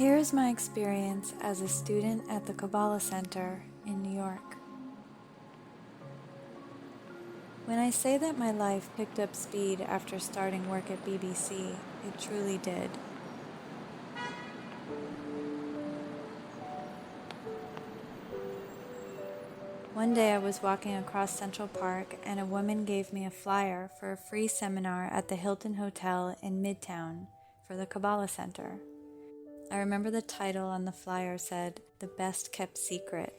Here's my experience as a student at the Kabbalah Center in New York. When I say that my life picked up speed after starting work at BBC, it truly did. One day I was walking across Central Park and a woman gave me a flyer for a free seminar at the Hilton Hotel in Midtown for the Kabbalah Center. I remember the title on the flyer said, "The Best Kept Secret."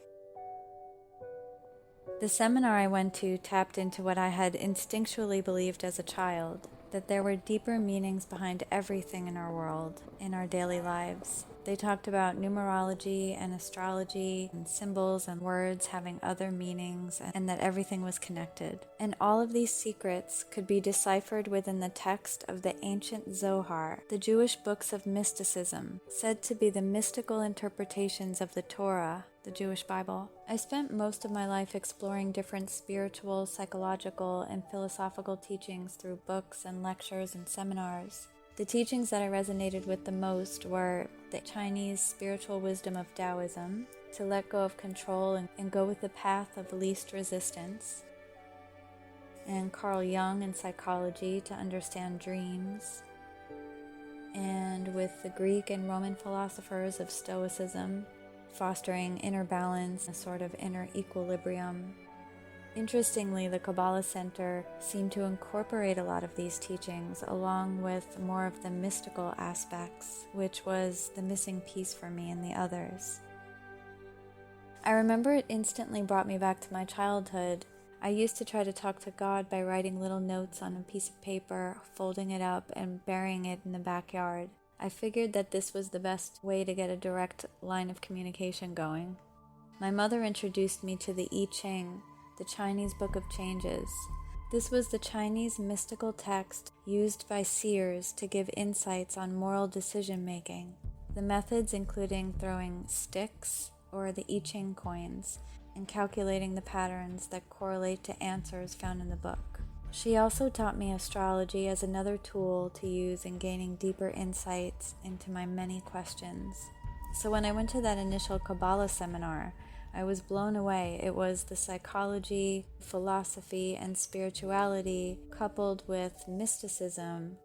The seminar I went to tapped into what I had instinctually believed as a child, that there were deeper meanings behind everything in our world, in our daily lives. They talked about numerology and astrology and symbols and words having other meanings and that everything was connected. And all of these secrets could be deciphered within the text of the ancient Zohar, the Jewish books of mysticism, said to be the mystical interpretations of the Torah, the Jewish Bible. I spent most of my life exploring different spiritual, psychological, and philosophical teachings through books and lectures and seminars. The teachings that I resonated with the most were the Chinese spiritual wisdom of Taoism, to let go of control and go with the path of least resistance, and Carl Jung and psychology to understand dreams, and with the Greek and Roman philosophers of Stoicism, fostering inner balance, a sort of inner equilibrium. Interestingly, the Kabbalah Center seemed to incorporate a lot of these teachings along with more of the mystical aspects, which was the missing piece for me in the others. I remember it instantly brought me back to my childhood. I used to try to talk to God by writing little notes on a piece of paper, folding it up, and burying it in the backyard. I figured that this was the best way to get a direct line of communication going. My mother introduced me to the I Ching, the Chinese Book of Changes. This was the Chinese mystical text used by seers to give insights on moral decision-making. The methods including throwing sticks, or the I Ching coins, and calculating the patterns that correlate to answers found in the book. She also taught me astrology as another tool to use in gaining deeper insights into my many questions. So when I went to that initial Kabbalah seminar, I was blown away. It was the psychology, philosophy, and spirituality coupled with mysticism.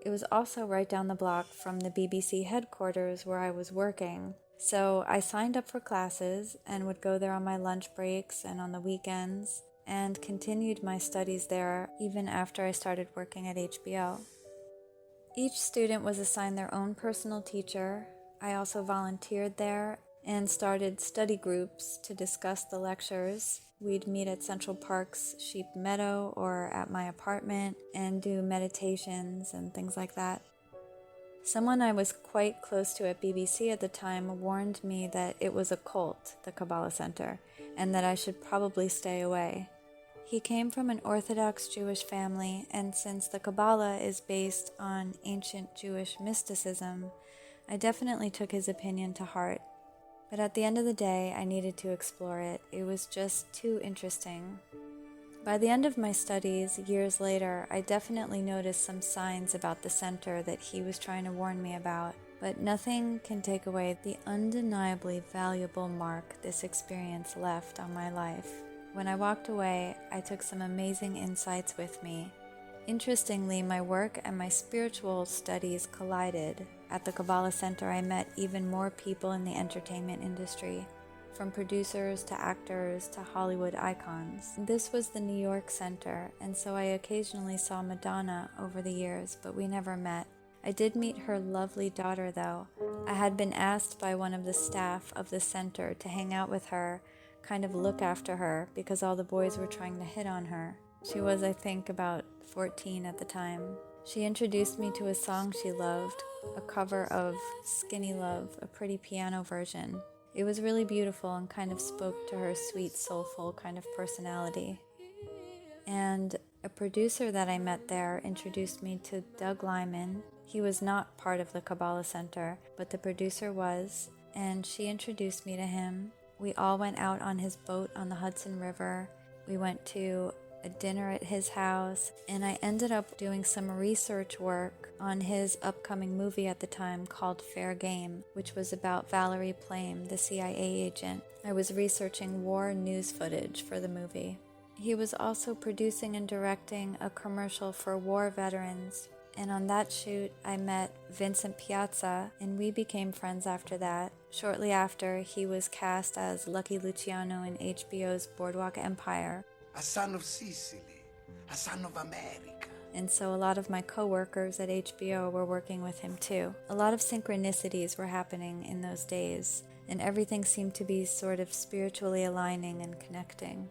It was also right down the block from the BBC headquarters where I was working. So I signed up for classes and would go there on my lunch breaks and on the weekends, and continued my studies there even after I started working at HBO. Each student was assigned their own personal teacher. I also volunteered there and started study groups to discuss the lectures. We'd meet at Central Park's Sheep Meadow or at my apartment and do meditations and things like that. Someone I was quite close to at BBC at the time warned me that it was a cult, the Kabbalah Center, and that I should probably stay away. He came from an Orthodox Jewish family, and since the Kabbalah is based on ancient Jewish mysticism, I definitely took his opinion to heart. But at the end of the day, I needed to explore it. It was just too interesting. By the end of my studies, years later, I definitely noticed some signs about the center that he was trying to warn me about, but nothing can take away the undeniably valuable mark this experience left on my life. When I walked away, I took some amazing insights with me. Interestingly, my work and my spiritual studies collided. At the Kabbalah Center, I met even more people in the entertainment industry, from producers to actors to Hollywood icons. This was the New York Center, and so I occasionally saw Madonna over the years, but we never met. I did meet her lovely daughter, though. I had been asked by one of the staff of the center to hang out with her, kind of look after her, because all the boys were trying to hit on her. She was, I think, about 14 at the time. She introduced me to a song she loved, a cover of Skinny Love, a pretty piano version. It was really beautiful and kind of spoke to her sweet, soulful kind of personality. And a producer that I met there introduced me to Doug Lyman. He was not part of the Kabbalah Center, but the producer was, and she introduced me to him. We all went out on his boat on the Hudson River. We went to a dinner at his house, and I ended up doing some research work on his upcoming movie at the time called Fair Game, which was about Valerie Plame, the CIA agent. I was researching war news footage for the movie. He was also producing and directing a commercial for war veterans, and on that shoot I met Vincent Piazza, and we became friends after that. Shortly after, he was cast as Lucky Luciano in HBO's Boardwalk Empire. A son of Sicily, a son of America. And so a lot of my co-workers at HBO were working with him too. A lot of synchronicities were happening in those days, and everything seemed to be sort of spiritually aligning and connecting.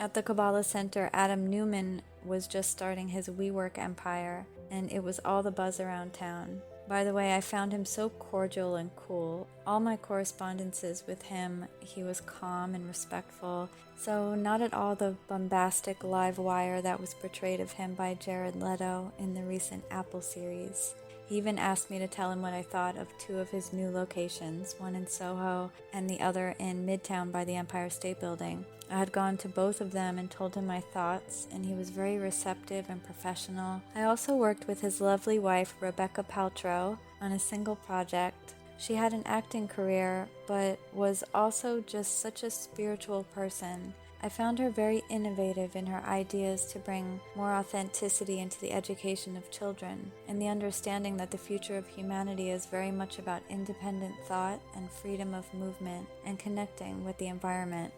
At the Kabbalah Center, Adam Newman was just starting his WeWork empire, and it was all the buzz around town. By the way, I found him so cordial and cool. All my correspondences with him, he was calm and respectful, so not at all the bombastic live wire that was portrayed of him by Jared Leto in the recent Apple series. He even asked me to tell him what I thought of 2 of his new locations, one in Soho and the other in Midtown by the Empire State Building. I had gone to both of them and told him my thoughts, and he was very receptive and professional. I also worked with his lovely wife, Rebecca Paltrow, on a single project. She had an acting career, but was also just such a spiritual person. I found her very innovative in her ideas to bring more authenticity into the education of children, and the understanding that the future of humanity is very much about independent thought and freedom of movement and connecting with the environment.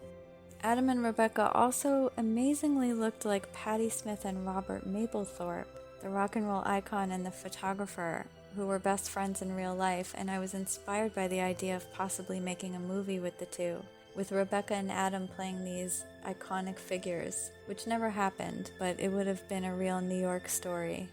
Adam and Rebecca also amazingly looked like Patti Smith and Robert Mapplethorpe, the rock and roll icon and the photographer, who were best friends in real life, and I was inspired by the idea of possibly making a movie with the two, with Rebecca and Adam playing these iconic figures, which never happened, but it would have been a real New York story.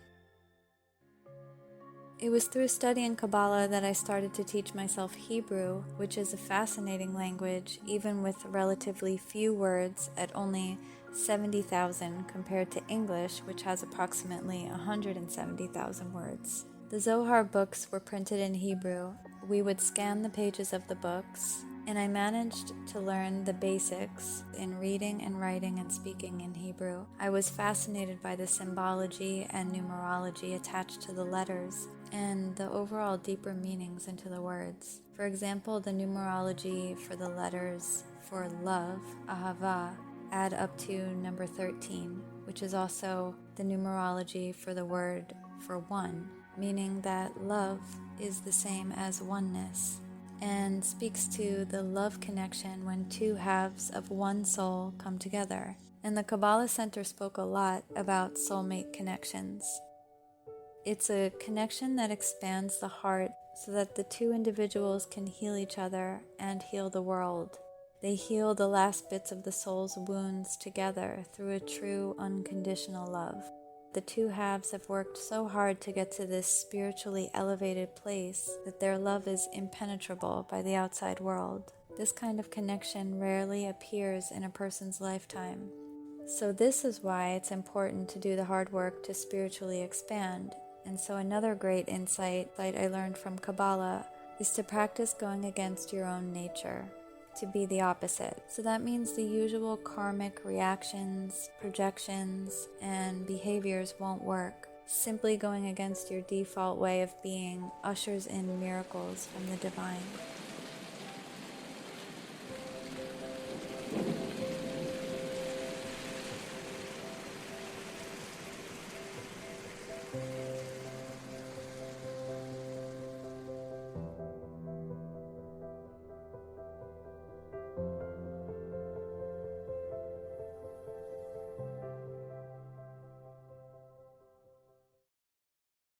It was through studying Kabbalah that I started to teach myself Hebrew, which is a fascinating language, even with relatively few words at only 70,000 compared to English, which has approximately 170,000 words. The Zohar books were printed in Hebrew. We would scan the pages of the books, and I managed to learn the basics in reading and writing and speaking in Hebrew. I was fascinated by the symbology and numerology attached to the letters and the overall deeper meanings into the words. For example, the numerology for the letters for love, ahava, add up to number 13, which is also the numerology for the word for one, meaning that love is the same as oneness, and speaks to the love connection when 2 halves of one soul come together. And the Kabbalah Center spoke a lot about soulmate connections. It's a connection that expands the heart so that the 2 individuals can heal each other and heal the world. They heal the last bits of the soul's wounds together through a true unconditional love. The 2 halves have worked so hard to get to this spiritually elevated place that their love is impenetrable by the outside world. This kind of connection rarely appears in a person's lifetime. So this is why it's important to do the hard work to spiritually expand. And so another great insight that I learned from Kabbalah is to practice going against your own nature, to be the opposite. So that means the usual karmic reactions, projections, and behaviors won't work. Simply going against your default way of being ushers in miracles from the divine.